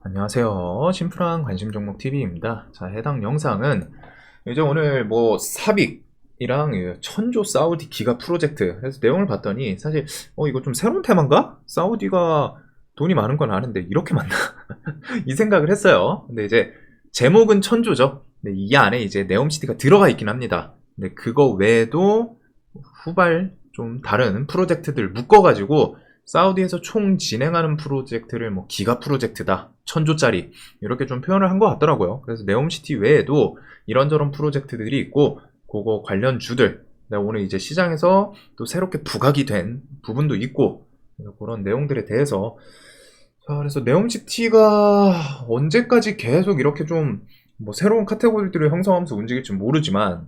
안녕하세요. 심플한 관심 종목 TV입니다. 자, 해당 영상은 이제 오늘 뭐 삽입이랑 천조 사우디 기가 프로젝트 그래서 내용을 봤더니 사실 이거 좀 새로운 테마인가? 사우디가 돈이 많은 건 아는데 이렇게 많나? 이 생각을 했어요. 근데 이제 제목은 천조죠. 근데 이 안에 이제 네옴시티가 들어가 있긴 합니다. 근데 그거 외에도 후발 좀 다른 프로젝트들 묶어가지고 사우디에서 총 진행하는 프로젝트를 뭐 기가 프로젝트다, 천조짜리 이렇게 좀 표현을 한 것 같더라고요. 그래서 네옴시티 외에도 이런저런 프로젝트들이 있고 그거 관련 주들 오늘 이제 시장에서 또 새롭게 부각이 된 부분도 있고 그런 내용들에 대해서 그래서 네옴시티가 언제까지 계속 이렇게 좀 뭐 새로운 카테고리들을 형성하면서 움직일지 모르지만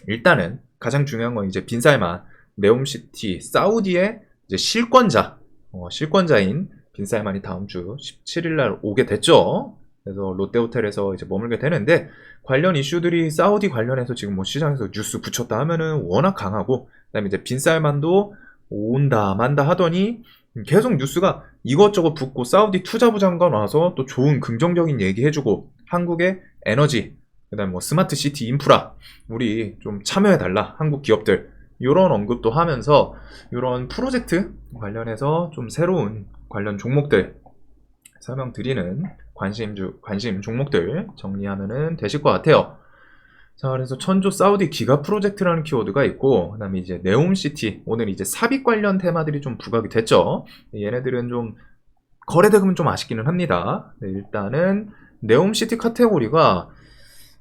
일단은 가장 중요한 건 이제 빈살만 네옴시티 사우디의 이제 실권자인 빈살만이 다음 주 17일 날 오게 됐죠. 그래서 롯데호텔에서 이제 머물게 되는데 관련 이슈들이 사우디 관련해서 지금 뭐 시장에서 뉴스 붙였다 하면은 워낙 강하고 그다음에 이제 빈살만도 온다 만다 하더니 계속 뉴스가 이것저것 붙고 사우디 투자부 장관 와서 또 좋은 긍정적인 얘기 해주고 한국의 에너지 그다음 뭐 스마트 시티 인프라 우리 좀 참여해달라 한국 기업들 이런 언급도 하면서 이런 프로젝트 관련해서 좀 새로운 관련 종목들 설명드리는 관심 종목들 정리하면은 되실 것 같아요. 자, 그래서 천조 사우디 기가 프로젝트라는 키워드가 있고, 그 다음에 이제 네옴시티, 오늘 이제 삽입 관련 테마들이 좀 부각이 됐죠. 얘네들은 좀 거래대금은 좀 아쉽기는 합니다. 네, 일단은 네옴시티 카테고리가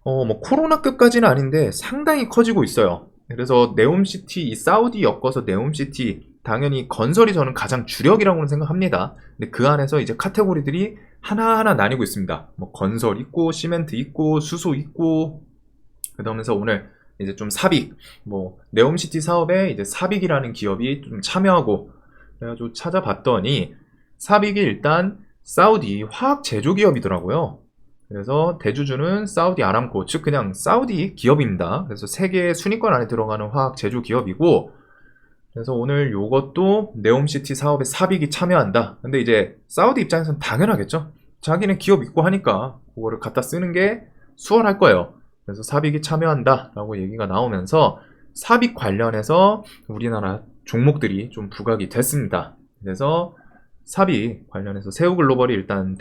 뭐 코로나급까지는 아닌데 상당히 커지고 있어요. 그래서 네옴시티, 이 사우디 엮어서 네옴시티 당연히 건설이 저는 가장 주력이라고는 생각합니다. 근데 그 안에서 이제 카테고리들이 하나하나 나뉘고 있습니다. 뭐 건설 있고 시멘트 있고 수소 있고 그러면서 오늘 이제 좀 삽입, 뭐 네옴시티 사업에 이제 삽입이라는 기업이 좀 참여하고 그래가지고 찾아봤더니 삽입이 일단 사우디 화학 제조 기업이더라고요. 그래서 대주주는 사우디 아람코, 즉 그냥 사우디 기업입니다. 그래서 세계 순위권 안에 들어가는 화학 제조 기업이고 그래서 오늘 요것도 네옴시티 사업에 삽입이 참여한다. 근데 이제 사우디 입장에서는 당연하겠죠. 자기는 기업 있고 하니까 그거를 갖다 쓰는 게 수월할 거예요. 그래서 삽입이 참여한다라고 얘기가 나오면서 삽입 관련해서 우리나라 종목들이 좀 부각이 됐습니다. 그래서 삽입 관련해서 세우글로벌이 일단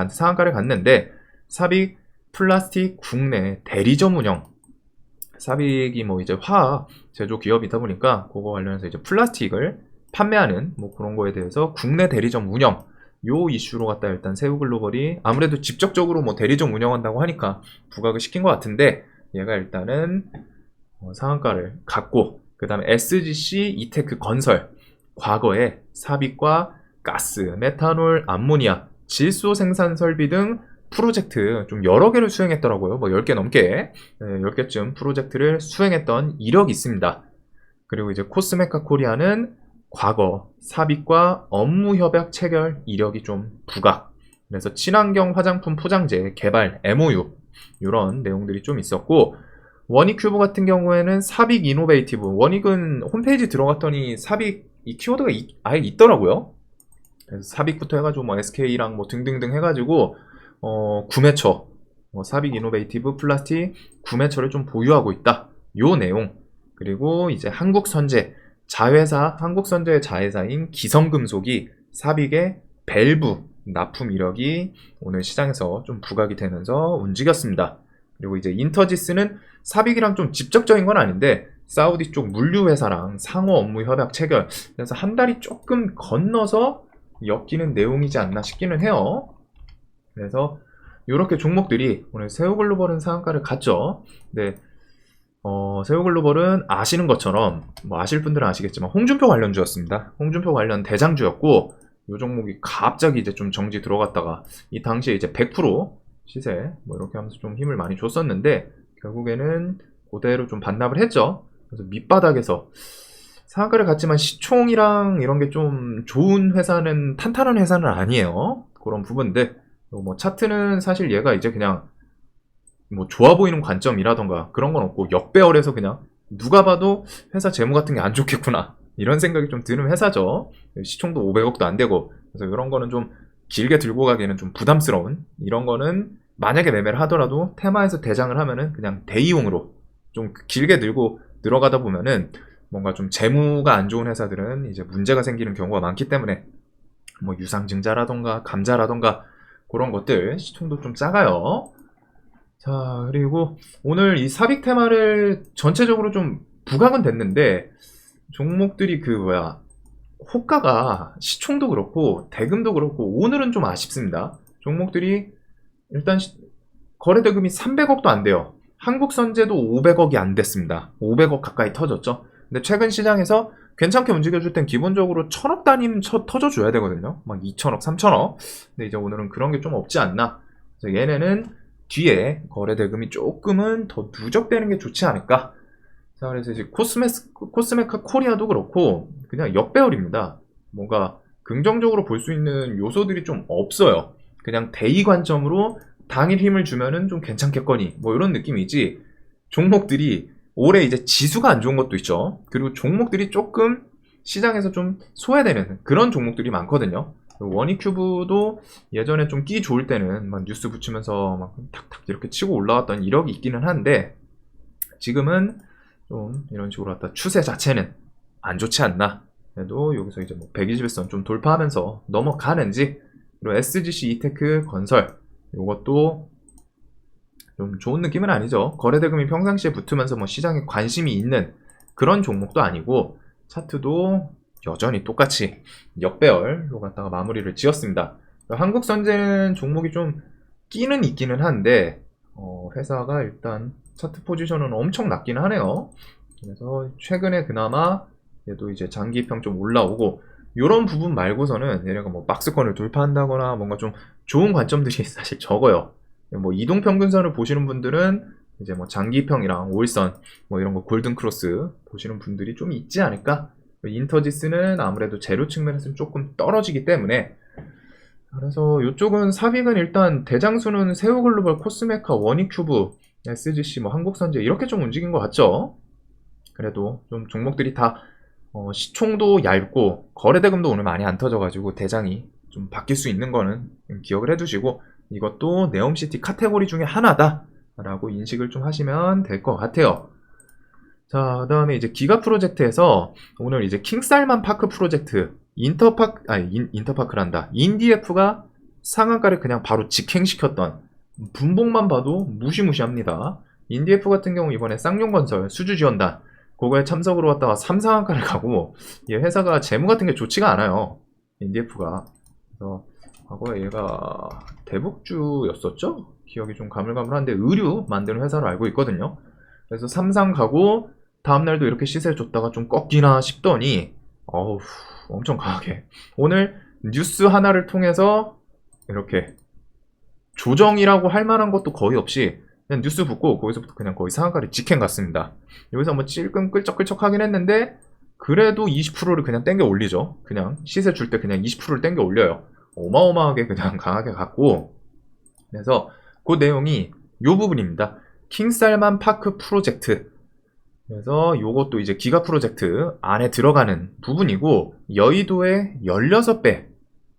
상한가를 갔는데 삽입 플라스틱 국내 대리점 운영 삽입이 뭐 이제 화학 제조 기업이다 보니까 그거 관련해서 이제 플라스틱을 판매하는 뭐 그런 거에 대해서 국내 대리점 운영 요 이슈로 갖다 일단 세우글로벌이 아무래도 직접적으로 뭐 대리점 운영한다고 하니까 부각을 시킨 것 같은데 얘가 일단은 상한가를 갖고 그 다음에 SGC 이테크 건설 과거에 삽입과 가스, 메탄올, 암모니아, 질소 생산 설비 등 프로젝트 좀 여러 개를 수행했더라고요. 뭐 10개 넘게 10개쯤 프로젝트를 수행했던 이력이 있습니다. 그리고 이제 코스메카 코리아는 과거 삽입과 업무 협약 체결 이력이 좀 부각. 그래서 친환경 화장품 포장재 개발 MOU 이런 내용들이 좀 있었고 원익큐브 같은 경우에는 삽입 이노베이티브 원익은 홈페이지 들어갔더니 삽입 이 키워드가 아예 있더라고요. 그래서 삽입부터 해가지고 뭐 SK랑 뭐 등등등 해가지고 구매처 삽입 이노베이티브 플라스틱 구매처를 좀 보유하고 있다. 요 내용 그리고 이제 한국선제 자회사 한국선제의 자회사인 기성금속이 삽입의 밸브 납품 이력이 오늘 시장에서 좀 부각이 되면서 움직였습니다. 그리고 이제 인터지스는 삽입이랑 좀 직접적인 건 아닌데 사우디 쪽 물류회사랑 상호 업무 협약 체결 그래서 한 달이 조금 건너서 엮이는 내용이지 않나 싶기는 해요. 그래서 이렇게 종목들이 오늘 세우글로벌은 상한가를 갔죠. 근데 세우글로벌은 아시는 것처럼 뭐 아실 분들은 아시겠지만 홍준표 관련주였습니다. 홍준표 관련 대장주였고 이 종목이 갑자기 이제 좀 정지 들어갔다가 이 당시에 이제 100% 시세 뭐 이렇게 하면서 좀 힘을 많이 줬었는데 결국에는 그대로 좀 반납을 했죠. 그래서 밑바닥에서 상한가를 갔지만 시총이랑 이런 게 좀 좋은 회사는 탄탄한 회사는 아니에요. 그런 부분들 뭐 차트는 사실 얘가 이제 그냥 뭐 좋아 보이는 관점이라던가 그런 건 없고 역배열해서 그냥 누가 봐도 회사 재무 같은 게 안 좋겠구나 이런 생각이 좀 드는 회사죠. 시총도 500억도 안 되고 그래서 이런 거는 좀 길게 들고 가기에는 좀 부담스러운 이런 거는 만약에 매매를 하더라도 테마에서 대장을 하면은 그냥 대이용으로 좀 길게 들고 들어가다 보면은 뭔가 좀 재무가 안 좋은 회사들은 이제 문제가 생기는 경우가 많기 때문에 뭐 유상증자라던가 감자라던가 그런 것들 시총도 좀 작아요. 자, 그리고 오늘 이 삽입 테마를 전체적으로 좀 부각은 됐는데 종목들이 그 뭐야 호가가 시총도 그렇고 대금도 그렇고 오늘은 좀 아쉽습니다. 종목들이 일단 거래 대금이 300억도 안 돼요. 한국선제도 500억이 안 됐습니다. 500억 가까이 터졌죠. 근데 최근 시장에서 괜찮게 움직여줄 땐 기본적으로 1000억 단위는 터져줘야 되거든요. 막 2000억, 3000억. 근데 이제 오늘은 그런 게 좀 없지 않나. 그래서 얘네는 뒤에 거래 대금이 조금은 더 누적되는 게 좋지 않을까. 자, 그래서 이제 코스메카 코리아도 그렇고 그냥 역배열입니다. 뭔가 긍정적으로 볼 수 있는 요소들이 좀 없어요. 그냥 대의 관점으로 당일 힘을 주면은 좀 괜찮겠거니 뭐 이런 느낌이지. 종목들이 올해 이제 지수가 안 좋은 것도 있죠. 그리고 종목들이 조금 시장에서 좀 소외되는 그런 종목들이 많거든요. 원익큐브도 예전에 좀 끼 좋을 때는 막 뉴스 붙이면서 막 탁탁 이렇게 치고 올라왔던 이력이 있기는 한데 지금은 좀 이런 식으로 갖다 추세 자체는 안 좋지 않나. 그래도 여기서 이제 뭐 120일선 좀 돌파하면서 넘어가는지. 그리고 SGC 이테크 건설 요것도 좀 좋은 느낌은 아니죠. 거래대금이 평상시에 붙으면서 뭐 시장에 관심이 있는 그런 종목도 아니고 차트도 여전히 똑같이 역배열로 갖다가 마무리를 지었습니다. 한국선제는 종목이 좀 끼는 있기는 한데 회사가 일단 차트 포지션은 엄청 낮긴 하네요. 그래서 최근에 그나마 얘도 이제 장기평 좀 올라오고 이런 부분 말고서는 얘네가 뭐 박스권을 돌파한다거나 뭔가 좀 좋은 관점들이 사실 적어요. 뭐 이동평균선을 보시는 분들은 이제 뭐 장기평이랑 5일선 뭐 이런 거 골든크로스 보시는 분들이 좀 있지 않을까. 인터지스는 아무래도 재료 측면에서는 조금 떨어지기 때문에 그래서 이쪽은 삽입은 일단 대장수는 세우글로벌, 코스메카, 원익큐브, SGC, 뭐 한국선제 이렇게 좀 움직인 것 같죠. 그래도 좀 종목들이 다 시총도 얇고 거래대금도 오늘 많이 안 터져가지고 대장이 좀 바뀔 수 있는 거는 기억을 해두시고 이것도 네옴시티 카테고리 중에 하나다 라고 인식을 좀 하시면 될 것 같아요. 자, 그 다음에 이제 기가 프로젝트에서 오늘 이제 킹살만 파크 프로젝트 인터파크란다. 인디에프가 상한가를 그냥 바로 직행시켰던 분봉만 봐도 무시무시합니다. 인디에프 같은 경우 이번에 쌍용건설 수주지원단 그거에 참석으로 왔다가 3상한가를 가고 얘 회사가 재무 같은 게 좋지가 않아요. 인디에프가. 그래서 과거에 얘가 대북주였었죠? 기억이 좀 가물가물한데 의류 만드는 회사로 알고 있거든요. 그래서 3상 가고 다음날도 이렇게 시세 줬다가 좀 꺾이나 싶더니 어우 엄청 강하게 오늘 뉴스 하나를 통해서 이렇게 조정이라고 할 만한 것도 거의 없이 그냥 뉴스 붙고 거기서부터 그냥 거의 상한가를 직행 갔습니다. 여기서 뭐 찔끔 끌적끌적 하긴 했는데 그래도 20%를 그냥 땡겨 올리죠. 그냥 시세 줄 때 그냥 20%를 땡겨 올려요. 어마어마하게 그냥 강하게 갔고 그래서 그 내용이 요 부분입니다. 킹살만 파크 프로젝트. 그래서 요것도 이제 기가 프로젝트 안에 들어가는 부분이고 여의도에 16배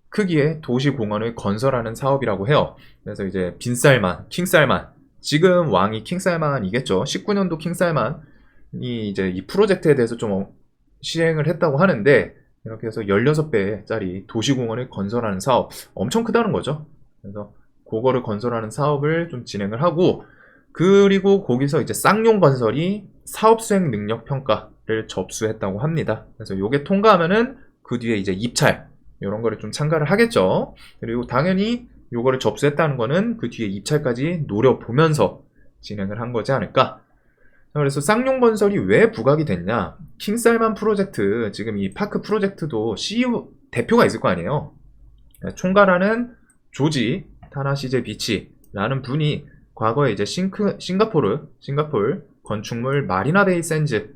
크기의 도시공원을 건설하는 사업이라고 해요. 그래서 이제 빈살만, 킹살만 지금 왕이 킹살만이겠죠. 19년도 킹살만이 이제 이 프로젝트에 대해서 좀 시행을 했다고 하는데 이렇게 해서 16배짜리 도시공원을 건설하는 사업 엄청 크다는 거죠. 그래서 그거를 건설하는 사업을 좀 진행을 하고 그리고 거기서 이제 쌍용건설이 사업수행 능력 평가를 접수했다고 합니다. 그래서 요게 통과하면은 그 뒤에 이제 입찰 이런 거를 좀 참가를 하겠죠. 그리고 당연히 요거를 접수했다는 거는 그 뒤에 입찰까지 노려보면서 진행을 한 거지 않을까. 그래서 쌍용건설이 왜 부각이 됐냐. 킹살만 프로젝트 지금 이 파크 프로젝트도 CEO 대표가 있을 거 아니에요. 총괄하는 조지 타나시제 비치라는 분이 과거에 이제 싱가포르 건축물 마리나베이 샌즈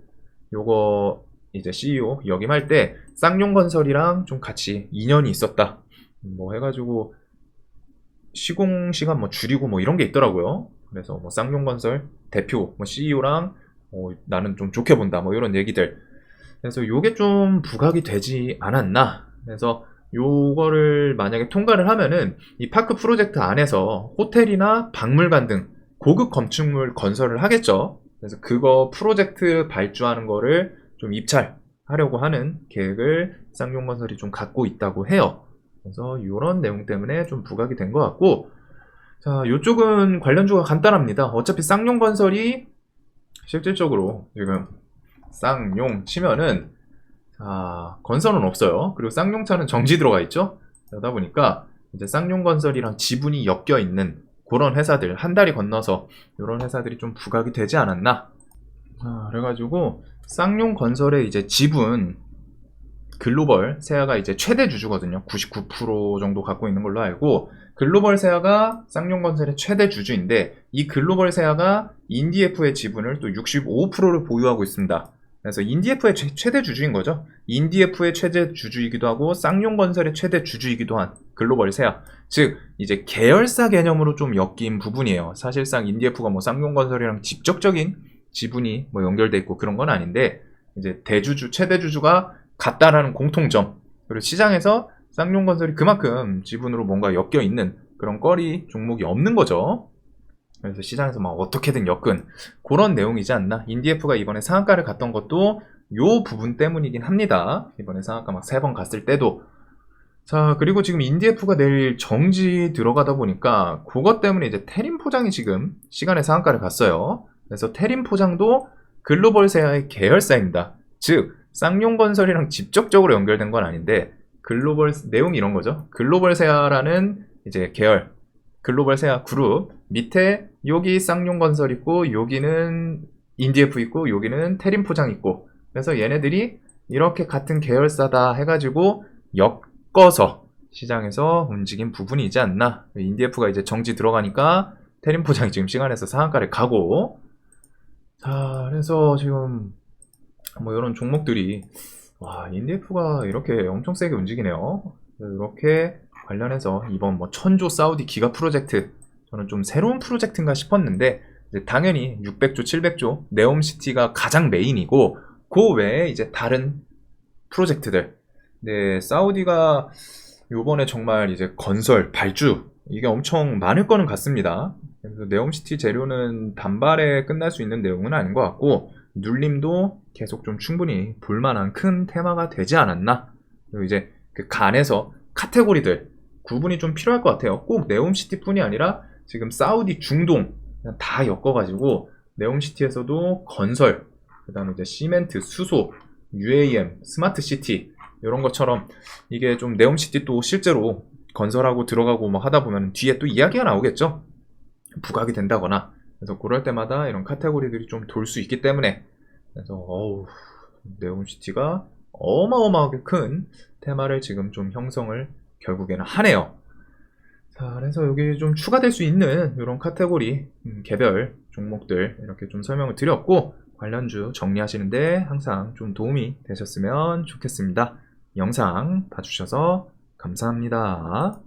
요거 이제 CEO 역임할 때 쌍용건설이랑 좀 같이 인연이 있었다. 뭐 해가지고 시공시간 뭐 줄이고 뭐 이런 게 있더라고요. 그래서 뭐 쌍용건설 대표 뭐 CEO랑 나는 좀 좋게 본다 뭐 이런 얘기들. 그래서 요게 좀 부각이 되지 않았나. 그래서 요거를 만약에 통과를 하면은 이 파크 프로젝트 안에서 호텔이나 박물관 등 고급 건축물 건설을 하겠죠. 그래서 그거 프로젝트 발주하는 거를 좀 입찰하려고 하는 계획을 쌍용건설이 좀 갖고 있다고 해요. 그래서 이런 내용 때문에 좀 부각이 된 것 같고, 자, 이쪽은 관련주가 간단합니다. 어차피 쌍용건설이 실질적으로 지금 쌍용 치면은 건설은 없어요. 그리고 쌍용차는 정지 들어가 있죠. 그러다 보니까 이제 쌍용건설이랑 지분이 엮여 있는 그런 회사들, 한 다리 건너서 이런 회사들이 좀 부각이 되지 않았나. 그래가지고 쌍용건설의 이제 지분 글로벌 세아가 이제 최대 주주거든요. 99% 정도 갖고 있는 걸로 알고, 글로벌 세아가 쌍용건설의 최대 주주인데 이 글로벌 세아가 인디에프의 지분을 또 65%를 보유하고 있습니다. 그래서 인디에프의 최대 주주인 거죠. 인디에프의 최대 주주이기도 하고 쌍용건설의 최대 주주이기도 한 글로벌 세아. 즉 이제 계열사 개념으로 좀 엮인 부분이에요. 사실상 인디에프가 뭐 쌍용건설이랑 직접적인 지분이 뭐 연결돼 있고 그런 건 아닌데, 이제 대주주 최대 주주가 같다라는 공통점, 그리고 시장에서 쌍용건설이 그만큼 지분으로 뭔가 엮여 있는 그런 거리 종목이 없는 거죠. 그래서 시장에서 막 어떻게든 엮은 그런 내용이지 않나. 인디에프가 이번에 상한가를 갔던 것도 요 부분 때문이긴 합니다. 이번에 상한가 막 3번 갔을 때도. 자, 그리고 지금 인디에프가 내일 정지 들어가다 보니까 그것 때문에 이제 테린 포장이 지금 시간에 상한가를 갔어요. 그래서 테린 포장도 글로벌 세아의 계열사입니다. 즉 쌍용건설이랑 직접적으로 연결된 건 아닌데, 글로벌 내용이 이런 거죠. 글로벌 세아라는 이제 계열, 글로벌 세아 그룹 밑에 여기 쌍용건설 있고 여기는 인디에프 있고 여기는 테린 포장 있고, 그래서 얘네들이 이렇게 같은 계열사다 해가지고 엮어서 시장에서 움직인 부분이지 않나. 인디에프가 이제 정지 들어가니까 테린 포장이 지금 시간에서 상한가를 가고, 자, 그래서 지금 뭐 이런 종목들이, 와, 인디에프가 이렇게 엄청 세게 움직이네요. 이렇게 관련해서 이번 뭐 천조 사우디 기가 프로젝트, 저는 좀 새로운 프로젝트인가 싶었는데 이제 당연히 600조, 700조 네옴시티가 가장 메인이고, 그 외에 이제 다른 프로젝트들. 네, 사우디가 요번에 정말 이제 건설, 발주 이게 엄청 많을 거는 같습니다. 그래서 네옴시티 재료는 단발에 끝날 수 있는 내용은 아닌 것 같고, 눌림도 계속 좀 충분히 볼만한 큰 테마가 되지 않았나. 그리고 이제 그 간에서 카테고리들 구분이 좀 필요할 것 같아요. 꼭 네옴시티 뿐이 아니라 지금 사우디, 중동 다 엮어가지고 네옴시티에서도 건설, 그 다음에 이제 시멘트, 수소, UAM, 스마트시티 이런 것처럼 이게 좀 네옴시티 또 실제로 건설하고 들어가고 뭐 하다 보면 뒤에 또 이야기가 나오겠죠. 부각이 된다거나. 그래서 그럴 때마다 이런 카테고리들이 좀 돌 수 있기 때문에, 그래서 네옴시티가 어마어마하게 큰 테마를 지금 좀 형성을 결국에는 하네요. 자, 그래서 여기 좀 추가될 수 있는 이런 카테고리 개별 종목들 이렇게 좀 설명을 드렸고, 관련주 정리하시는데 항상 좀 도움이 되셨으면 좋겠습니다. 영상 봐주셔서 감사합니다.